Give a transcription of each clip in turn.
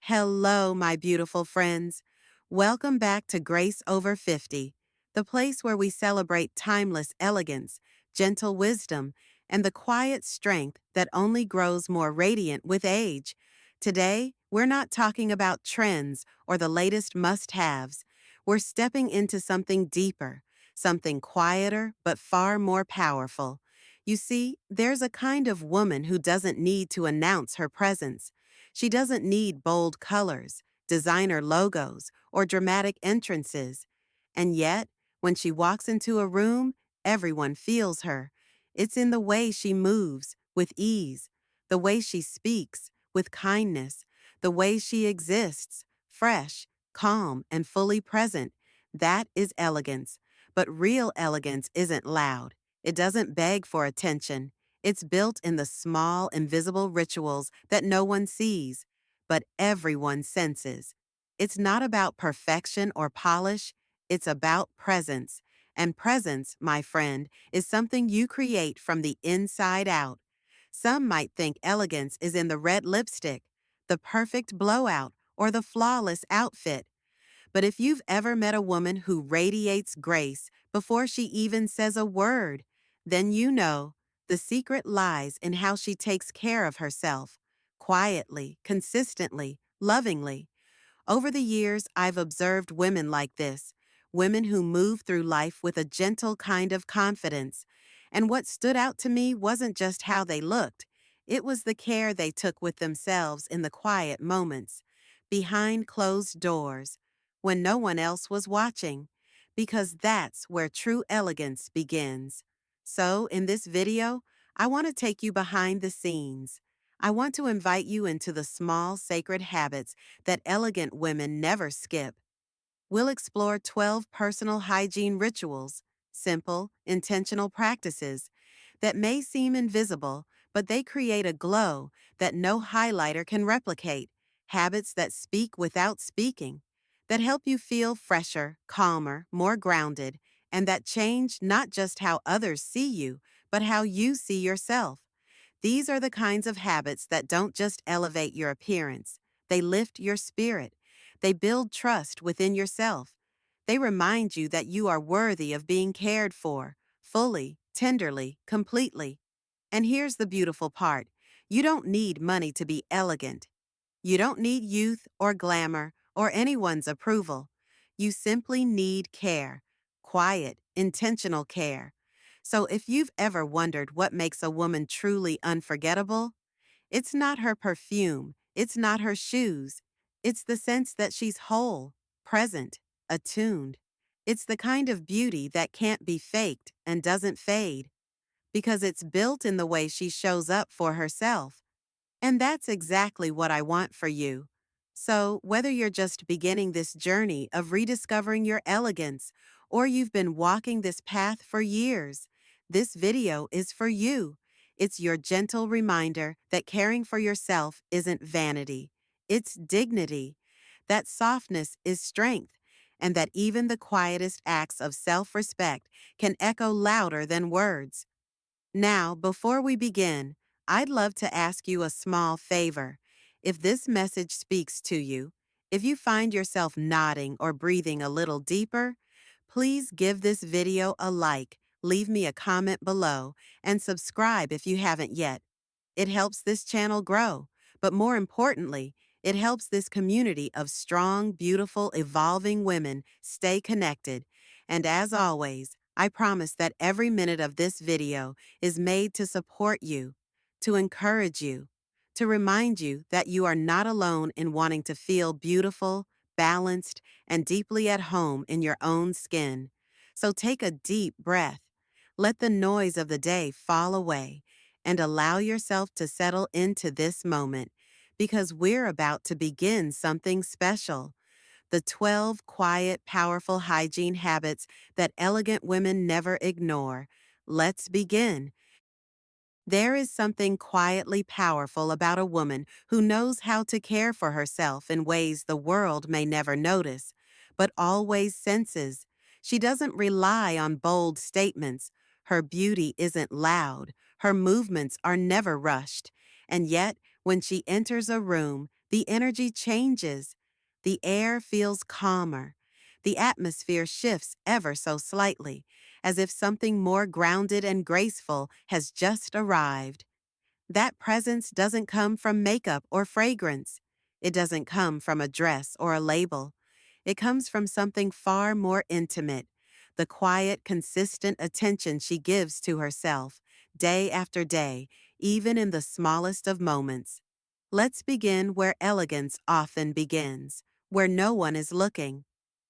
Hello, my beautiful friends. Welcome back to Grace Over 50, the place where we celebrate timeless elegance, gentle wisdom, and the quiet strength that only grows more radiant with age. Today, we're not talking about trends or the latest must haves. We're stepping into something deeper, something quieter but far more powerful. You see, there's a kind of woman who doesn't need to announce her presence. She doesn't need bold colors, designer logos, or dramatic entrances. And yet, when she walks into a room, everyone feels her. It's in the way she moves, with ease, the way she speaks, with kindness, the way she exists, fresh, calm, and fully present. That is elegance. But real elegance isn't loud. It doesn't beg for attention. It's built in the small, invisible rituals that no one sees, but everyone senses. It's not about perfection or polish, it's about presence. And presence, my friend, is something you create from the inside out. Some might think elegance is in the red lipstick, the perfect blowout, or the flawless outfit. But if you've ever met a woman who radiates grace before she even says a word, then you know the secret lies in how she takes care of herself, quietly, consistently, lovingly. Over the years, I've observed women like this, women who move through life with a gentle kind of confidence. And what stood out to me wasn't just how they looked, it was the care they took with themselves in the quiet moments, behind closed doors, when no one else was watching, because that's where true elegance begins. So, in this video, I want to take you behind the scenes. I want to invite you into the small, sacred habits that elegant women never skip. We'll explore 12 personal hygiene rituals, simple, intentional practices that may seem invisible, but they create a glow that no highlighter can replicate, habits that speak without speaking, that help you feel fresher, calmer, more grounded, and that change not just how others see you, but how you see yourself. These are the kinds of habits that don't just elevate your appearance, they lift your spirit. They build trust within yourself. They remind you that you are worthy of being cared for, fully, tenderly, completely. And here's the beautiful part. You don't need money to be elegant. You don't need youth or glamour or anyone's approval. You simply need care, quiet, intentional care. So if you've ever wondered what makes a woman truly unforgettable, it's not her perfume, it's not her shoes. It's the sense that she's whole, present, attuned. It's the kind of beauty that can't be faked and doesn't fade, because it's built in the way she shows up for herself. And that's exactly what I want for you. So, whether you're just beginning this journey of rediscovering your elegance, or you've been walking this path for years, this video is for you. It's your gentle reminder that caring for yourself isn't vanity, it's dignity, that softness is strength, and that even the quietest acts of self respect can echo louder than words. Now, before we begin, I'd love to ask you a small favor. If this message speaks to you, if you find yourself nodding or breathing a little deeper, please give this video a like, leave me a comment below, and subscribe if you haven't yet. It helps this channel grow, but more importantly, it helps this community of strong, beautiful, evolving women stay connected. And as always, I promise that every minute of this video is made to support you, to encourage you, to remind you that you are not alone in wanting to feel beautiful, balanced, and deeply at home in your own skin. So take a deep breath. Let the noise of the day fall away and allow yourself to settle into this moment, because we're about to begin something special. The 12 quiet, powerful hygiene habits that elegant women never ignore. Let's begin. There is something quietly powerful about a woman who knows how to care for herself in ways the world may never notice, but always senses. She doesn't rely on bold statements. Her beauty isn't loud. Her movements are never rushed. And yet, when she enters a room, The energy changes. The air feels calmer. The atmosphere shifts ever so slightly, as if something more grounded and graceful has just arrived. That presence doesn't come from makeup or fragrance. It doesn't come from a dress or a label. It comes from something far more intimate, the quiet, consistent attention she gives to herself, day after day, even in the smallest of moments. Let's begin where elegance often begins, where no one is looking.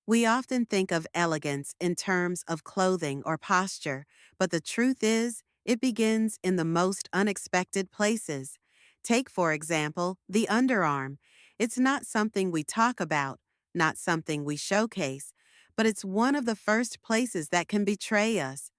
We often think of elegance in terms of clothing or posture, but the truth is, it begins in the most unexpected places. Take, for example, the underarm. It's not something we talk about, not something we showcase, but it's one of the first places that can betray us.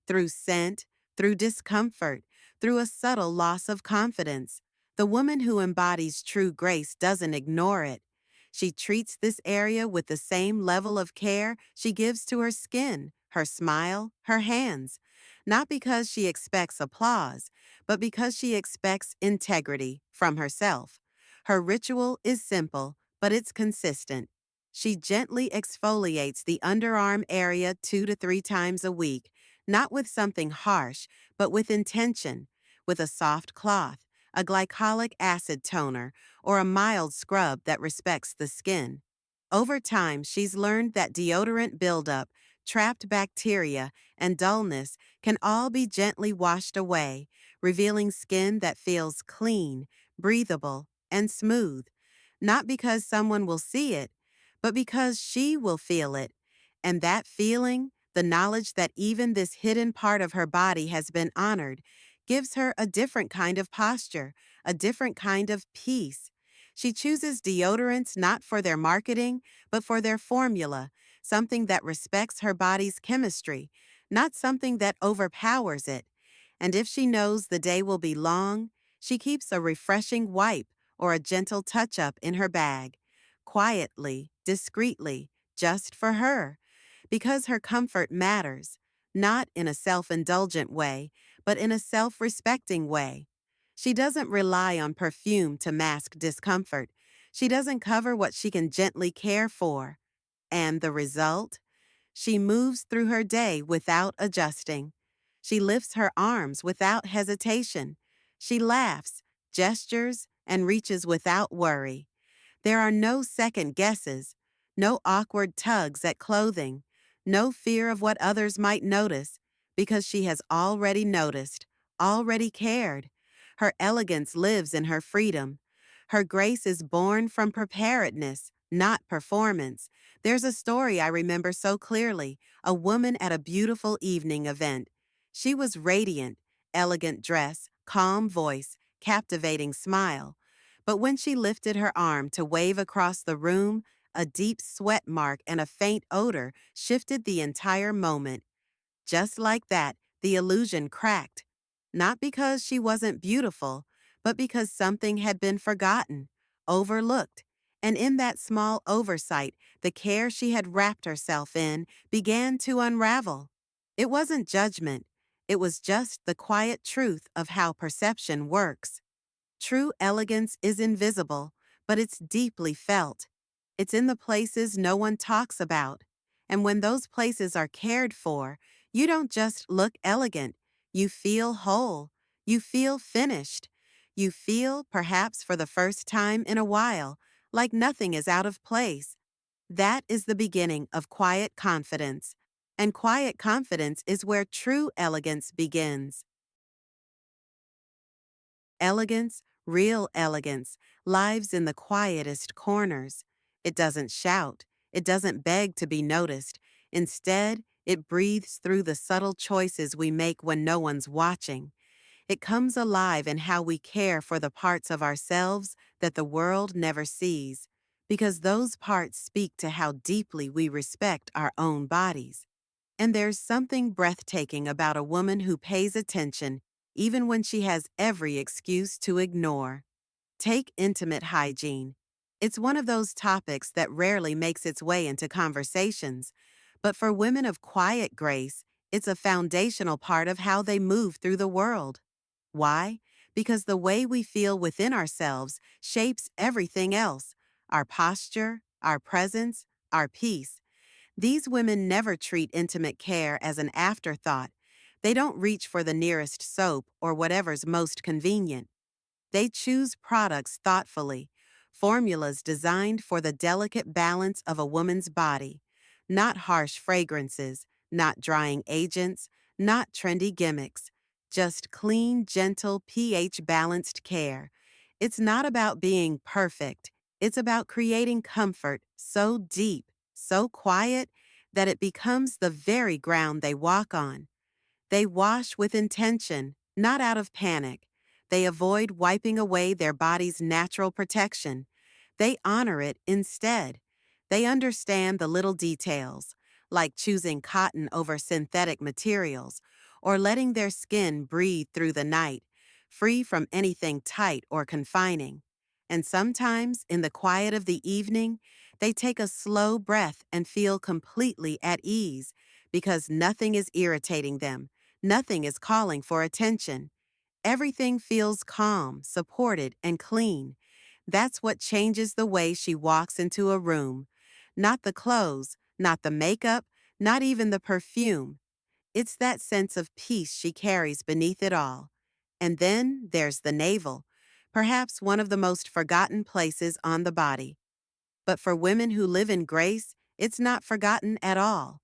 Through scent, through discomfort, through a subtle loss of confidence. The woman who embodies true grace doesn't ignore it. She treats this area with the same level of care she gives to her skin, her smile, her hands. Not because she expects applause, but because she expects integrity from herself. Her ritual is simple, but it's consistent. She gently exfoliates the underarm area 2 to 3 times a week, not with something harsh, but with intention, with a soft cloth, a glycolic acid toner, or a mild scrub that respects the skin. Over time, she's learned that deodorant buildup, trapped bacteria, and dullness can all be gently washed away, revealing skin that feels clean, breathable, and smooth. Not because someone will see it, but because she will feel it. And that feeling, the knowledge that even this hidden part of her body has been honored, gives her a different kind of posture, a different kind of peace. She chooses deodorants not for their marketing, but for their formula, something that respects her body's chemistry, not something that overpowers it. And if she knows the day will be long, she keeps a refreshing wipe or a gentle touch-up in her bag, quietly, discreetly, just for her, because her comfort matters, not in a self-indulgent way, but in a self-respecting way. She doesn't rely on perfume to mask discomfort. She doesn't cover what she can gently care for. And the result? She moves through her day without adjusting. She lifts her arms without hesitation. She laughs, gestures, and reaches without worry. There are no second guesses, no awkward tugs at clothing, no fear of what others might notice, because she has already noticed, already cared. Her elegance lives in her freedom. Her grace is born from preparedness, not performance. There's a story I remember so clearly, a woman at a beautiful evening event. She was radiant, elegant dress, calm voice, captivating smile. But when she lifted her arm to wave across the room, a deep sweat mark and a faint odor shifted the entire moment. Just like that, the illusion cracked. Not because she wasn't beautiful, but because something had been forgotten, overlooked. And in that small oversight, the care she had wrapped herself in began to unravel. It wasn't judgment. It was just the quiet truth of how perception works. True elegance is invisible, but it's deeply felt. It's in the places no one talks about. And when those places are cared for, you don't just look elegant. You feel whole. You feel finished. You feel, perhaps for the first time in a while, like nothing is out of place. That is the beginning of quiet confidence. And quiet confidence is where true elegance begins. Elegance, real elegance, lives in the quietest corners. It doesn't shout. It doesn't beg to be noticed. Instead, it breathes through the subtle choices we make when no one's watching. It comes alive in how we care for the parts of ourselves that the world never sees, because those parts speak to how deeply we respect our own bodies. And there's something breathtaking about a woman who pays attention even when she has every excuse to ignore. Take intimate hygiene. It's one of those topics that rarely makes its way into conversations, but for women of quiet grace, it's a foundational part of how they move through the world. Why? because the way we feel within ourselves shapes everything else: our posture, our presence, our peace. These women never treat intimate care as an afterthought. They don't reach for the nearest soap or whatever's most convenient. They choose products thoughtfully, formulas designed for the delicate balance of a woman's body, not harsh fragrances, not drying agents, not trendy gimmicks, just clean, gentle, pH balanced care. It's not about being perfect, it's about creating comfort so deep, so quiet, that it becomes the very ground they walk on. They wash with intention, not out of panic. They avoid wiping away their body's natural protection. They honor it instead. They understand the little details, like choosing cotton over synthetic materials, or letting their skin breathe through the night, free from anything tight or confining. And sometimes, in the quiet of the evening, they take a slow breath and feel completely at ease because nothing is irritating them. Nothing is calling for attention. Everything feels calm, supported, and clean. That's what changes the way she walks into a room. Not the clothes, not the makeup, not even the perfume. It's that sense of peace she carries beneath it all. And then there's the navel, perhaps one of the most forgotten places on the body. But for women who live in grace, it's not forgotten at all.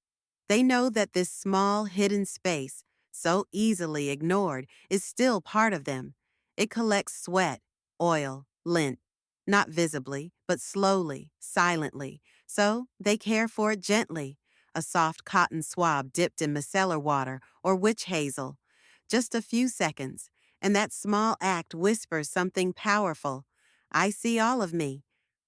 They know that this small, hidden space, so easily ignored, is still part of them. It collects sweat, oil, lint, not visibly, but slowly, silently. So they care for it gently. A soft cotton swab dipped in micellar water or witch hazel. Just a few seconds, and that small act whispers something powerful. I see all of me.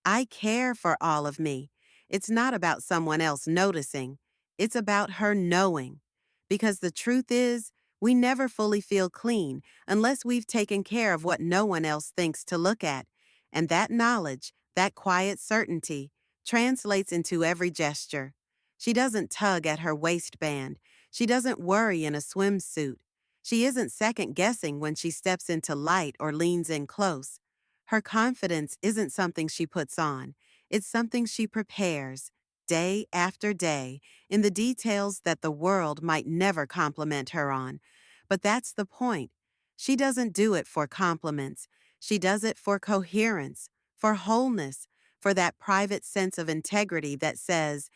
I care for all of me. It's not about someone else noticing. It's about her knowing. Because the truth is, we never fully feel clean unless we've taken care of what no one else thinks to look at. And that knowledge, that quiet certainty, translates into every gesture. She doesn't tug at her waistband. She doesn't worry in a swimsuit. She isn't second guessing when she steps into light or leans in close. Her confidence isn't something she puts on. It's something she prepares, day after day, in the details that the world might never compliment her on. But that's the point. She doesn't do it for compliments. She does it for coherence, for wholeness, for that private sense of integrity that says,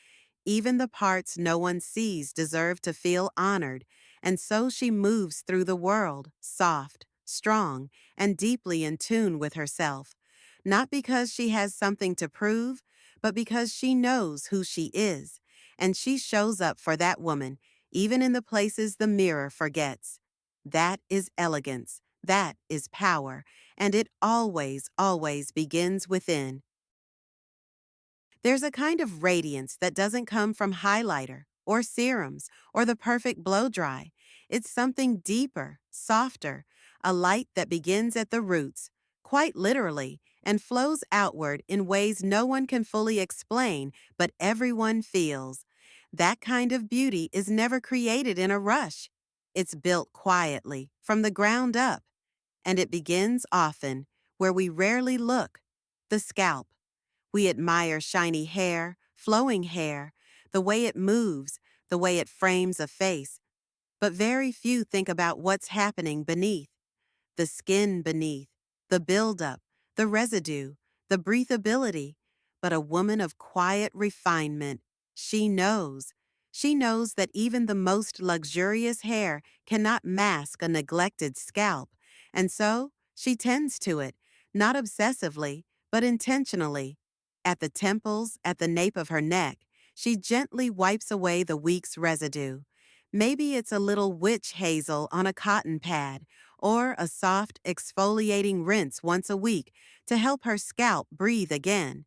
even the parts no one sees deserve to feel honored, and so she moves through the world, soft, strong, and deeply in tune with herself. Not because she has something to prove, but because she knows who she is, and she shows up for that woman, even in the places the mirror forgets. That is elegance. That is power, and it always, always begins within. There's a kind of radiance that doesn't come from highlighter or serums or the perfect blow dry. It's something deeper, softer, a light that begins at the roots, quite literally, and flows outward in ways no one can fully explain, but everyone feels. That kind of beauty is never created in a rush. It's built quietly, from the ground up, and it begins often where we rarely look: the scalp. We admire shiny hair, the way it moves, the way it frames a face, but very few think about what's happening beneath: the skin beneath, the buildup, the residue, the breathability. But a woman of quiet refinement, she knows. She knows that even the most luxurious hair cannot mask a neglected scalp, and so she tends to it, not obsessively, but intentionally. At the temples, at the nape of her neck, she gently wipes away the week's residue. Maybe it's a little witch hazel on a cotton pad, or a soft, exfoliating rinse once a week to help her scalp breathe again.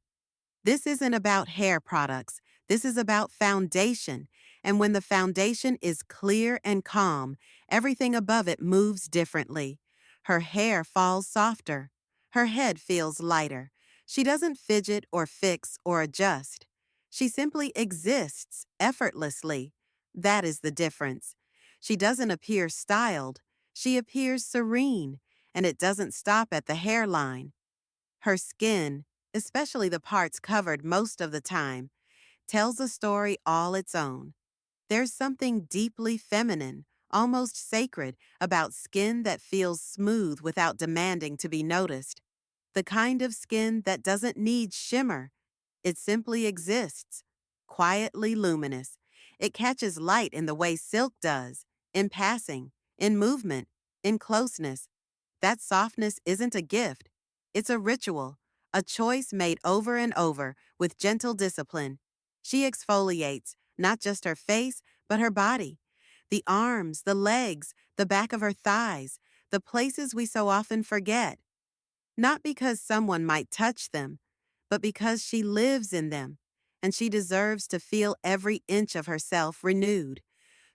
This isn't about hair products. This is about foundation. And when the foundation is clear and calm, everything above it moves differently. Her hair falls softer. Her head feels lighter. She doesn't fidget or fix or adjust. She simply exists effortlessly. That is the difference. She doesn't appear styled. She appears serene. and it doesn't stop at the hairline. Her skin, especially the parts covered most of the time, tells a story all its own. There's something deeply feminine, almost sacred, about skin that feels smooth without demanding to be noticed. The kind of skin that doesn't need shimmer. It simply exists, quietly luminous. It catches light in the way silk does, in passing, in movement, in closeness. That softness isn't a gift. It's a ritual, a choice made over and over with gentle discipline. She exfoliates not just her face, but her body. The arms, the legs, the back of her thighs, the places we so often forget. Not because someone might touch them, but because she lives in them, and she deserves to feel every inch of herself renewed.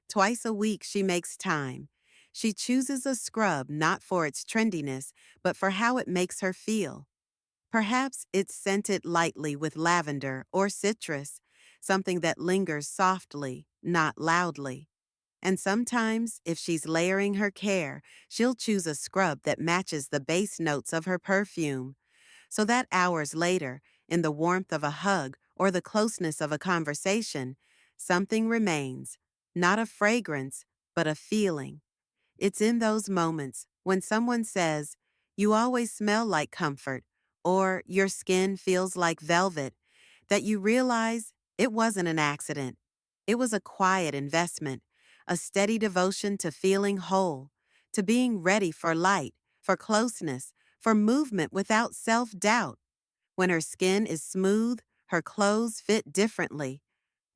Twice a week she makes time. She chooses a scrub not for its trendiness, but for how it makes her feel. Perhaps it's scented lightly with lavender or citrus, something that lingers softly, not loudly. And sometimes, if she's layering her care, she'll choose a scrub that matches the base notes of her perfume, so that hours later, in the warmth of a hug or the closeness of a conversation, something remains, not a fragrance, but a feeling. It's in those moments when someone says, "You always smell like comfort," or "Your skin feels like velvet," that you realize it wasn't an accident. It was a quiet investment, a steady devotion to feeling whole, to being ready for light, for closeness, for movement without self-doubt. When her skin is smooth, her clothes fit differently.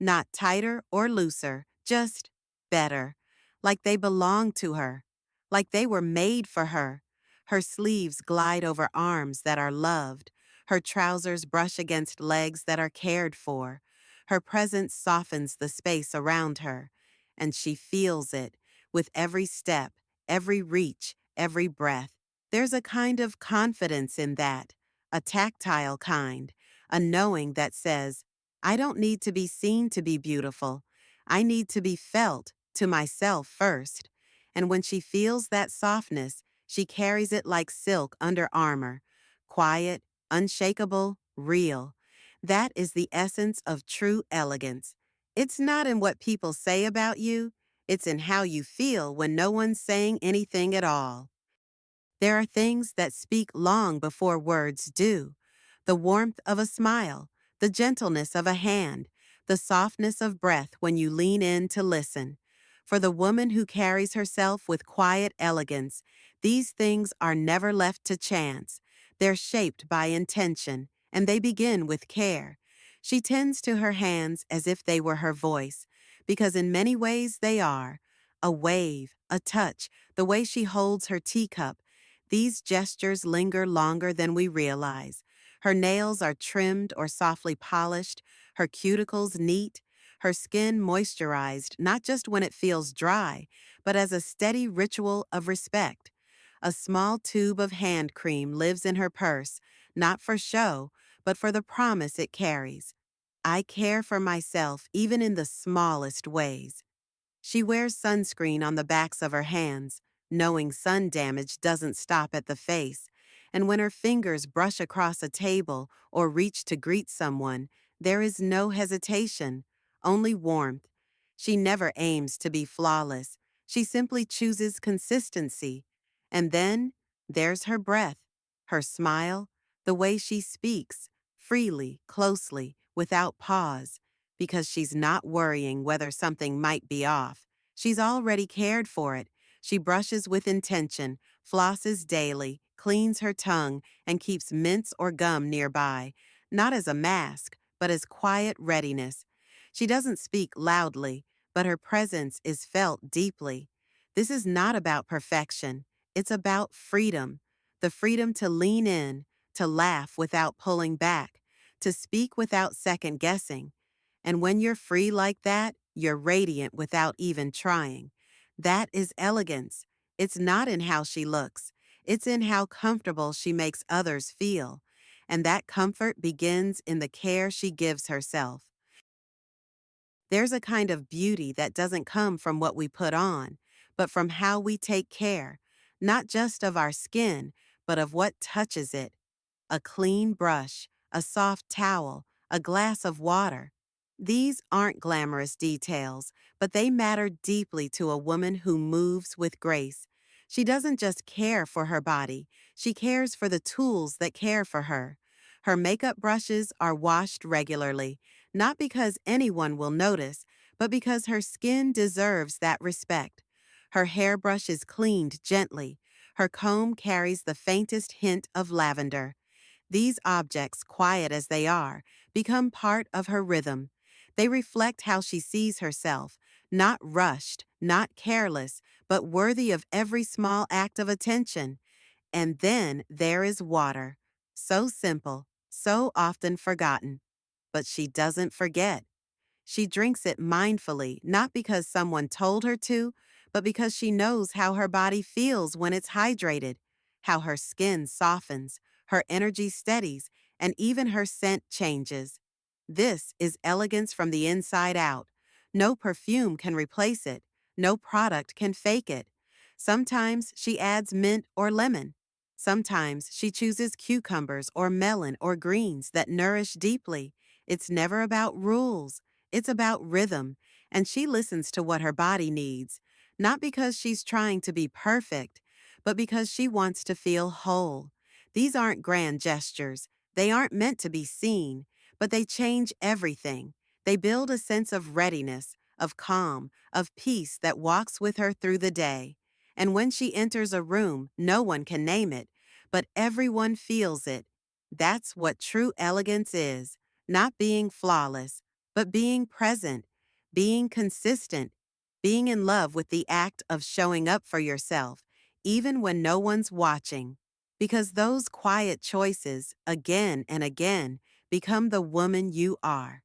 Not tighter or looser, just better. Like they belong to her. Like they were made for her. Her sleeves glide over arms that are loved. Her trousers brush against legs that are cared for. Her presence softens the space around her. And she feels it with every step, every reach, every breath. There's a kind of confidence in that, a tactile kind, a knowing that says, I don't need to be seen to be beautiful. I need to be felt to myself first. And when she feels that softness, she carries it like silk under armor. Quiet, unshakable, real. That is the essence of true elegance. It's not in what people say about you, it's in how you feel when no one's saying anything at all. There are things that speak long before words do. The warmth of a smile, the gentleness of a hand, the softness of breath when you lean in to listen. For the woman who carries herself with quiet elegance, these things are never left to chance. They're shaped by intention, and they begin with care. She tends to her hands as if they were her voice, because in many ways they are. A wave, a touch, the way she holds her teacup, these gestures linger longer than we realize. Her nails are trimmed or softly polished, her cuticles neat, her skin moisturized not just when it feels dry, but as a steady ritual of respect. A small tube of hand cream lives in her purse, not for show, but for the promise it carries. I care for myself even in the smallest ways. She wears sunscreen on the backs of her hands, knowing sun damage doesn't stop at the face, and when her fingers brush across a table or reach to greet someone, there is no hesitation, only warmth. She never aims to be flawless. She simply chooses consistency. And then there's her breath, her smile, the way she speaks, freely, closely, without pause, because she's not worrying whether something might be off. She's already cared for it. She brushes with intention, flosses daily, cleans her tongue, and keeps mints or gum nearby, not as a mask, but as quiet readiness. She doesn't speak loudly, but her presence is felt deeply. This is not about perfection. It's about freedom, the freedom to lean in, to laugh without pulling back, to speak without second guessing. And when you're free like that, you're radiant without even trying. That is elegance. It's not in how she looks. It's in how comfortable she makes others feel. And that comfort begins in the care she gives herself. There's a kind of beauty that doesn't come from what we put on, but from how we take care, not just of our skin, but of what touches it. A clean brush, a soft towel, a glass of water. These aren't glamorous details, but they matter deeply to a woman who moves with grace. She doesn't just care for her body, she cares for the tools that care for her. Her makeup brushes are washed regularly, not because anyone will notice, but because her skin deserves that respect. Her hairbrush is cleaned gently. Her comb carries the faintest hint of lavender. These objects, quiet as they are, become part of her rhythm. They reflect how she sees herself, not rushed, not careless, but worthy of every small act of attention. And then there is water. So simple, so often forgotten. But she doesn't forget. She drinks it mindfully, not because someone told her to, but because she knows how her body feels when it's hydrated, how her skin softens, her energy steadies, and even her scent changes. This is elegance from the inside out. No perfume can replace it. No product can fake it. Sometimes she adds mint or lemon. Sometimes she chooses cucumbers or melon or greens that nourish deeply. It's never about rules. It's about rhythm, and she listens to what her body needs, not because she's trying to be perfect, but because she wants to feel whole. These aren't grand gestures. They aren't meant to be seen, but they change everything. They build a sense of readiness, of calm, of peace that walks with her through the day. And when she enters a room, no one can name it, but everyone feels it. That's what true elegance is, not being flawless, but being present, being consistent, being in love with the act of showing up for yourself, even when no one's watching. Because those quiet choices, again and again, become the woman you are.